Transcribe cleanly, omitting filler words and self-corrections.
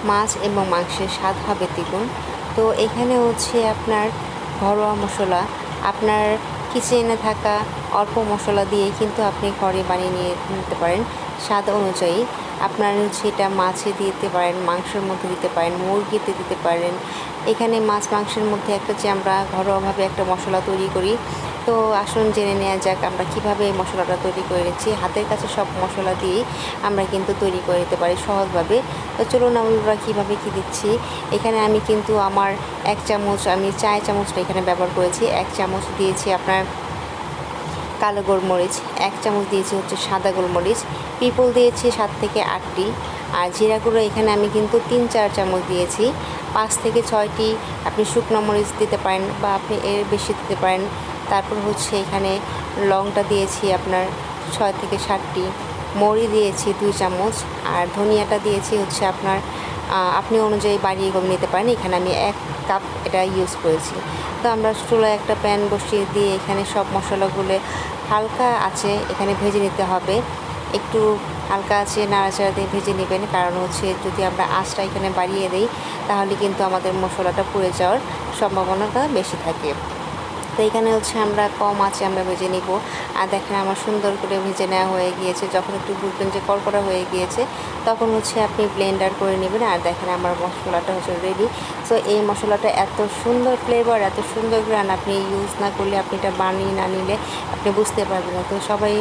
মাছ এবং মাংসের স্বাদ হবে দ্বিগুণ। তো এখানে হচ্ছে আপনার ঘরোয়া মশলা, আপনার কিচেনে থাকা অল্প মশলা দিয়েই কিন্তু আপনি ঘরে বানিয়ে নিতে পারেন স্বাদ অনুযায়ী। আপনার হচ্ছে এটা মাছে দিতে পারেন, মাংসের মধ্যে দিতে পারেন, মুরগিতে দিতে পারেন। এখানে মাছ মাংসের মধ্যে একটা যে আমরা ঘরোয়াভাবে একটা মশলা তৈরি করি, তো আসুন জেনে নেওয়া যাক আমরা কীভাবে এই মশলাটা তৈরি করে নিচ্ছি। হাতের কাছে সব মশলা দিয়েই আমরা কিন্তু তৈরি করে নিতে পারি সহজভাবে। তো চলুন আমরা কীভাবে কী দিচ্ছি। এখানে আমি কিন্তু আমার 1 চামচ, আমি চায়ের চামচটা এখানে ব্যবহার করেছি। 1 চামচ দিয়েছি আপনার কালো গোলমরিচ, 1 চামচ দিয়েছি হচ্ছে সাদা গোলমরিচ, পিপল দিয়েছি 7 থেকে 8টি, আর জিরা গুঁড়ো এখানে আমি কিন্তু 3-4 চামচ দিয়েছি। 5 থেকে 6টি আপনি শুকনো মরিচ দিতে পারেন বা আপনি এর বেশি দিতে পারেন। তারপর হচ্ছে এখানে লংটা দিয়েছি আপনার 6 থেকে 7টি, মৌরি দিয়েছি 2 চামচ, আর ধনিয়াটা দিয়েছি হচ্ছে আপনার আপনি অনুযায়ী বাড়িয়ে কমিয়ে নিতে পারেন। এখানে আমি 1 কাপ এটা ইউজ করেছি। তো আমরা চুলায় একটা প্যান বসিয়ে দিয়ে এখানে সব মশলাগুলো হালকা আছে এখানে ভেজে নিতে হবে। একটু হালকা আছে নাড়াচাড়া দিয়ে ভেজে নেবেন, কারণ হচ্ছে যদি আমরা আঁচটা এখানে বাড়িয়ে দিই তাহলে কিন্তু আমাদের মশলাটা পুড়ে যাওয়ার সম্ভাবনাটা বেশি থাকে। তো এখানে হচ্ছে আমরা কম আঁচে আমরা ভেজে নিব। আর দেখেন আমার সুন্দর করে ভেজে নেওয়া হয়ে গিয়েছে। যখন একটু বুঝবেন যে কড়কড়া হয়ে গিয়েছে তখন হচ্ছে আপনি ব্লেন্ডার করে নেবেন। আর দেখেন আমার মশলাটা হচ্ছে রেডি। সো এই মশলাটা এত সুন্দর ফ্লেভার, এত সুন্দর গ্রান, আপনি ইউজ না করলে, আপনি এটা বানিয়ে না নিলে আপনি বুঝতে পারবেন না। তো সবাই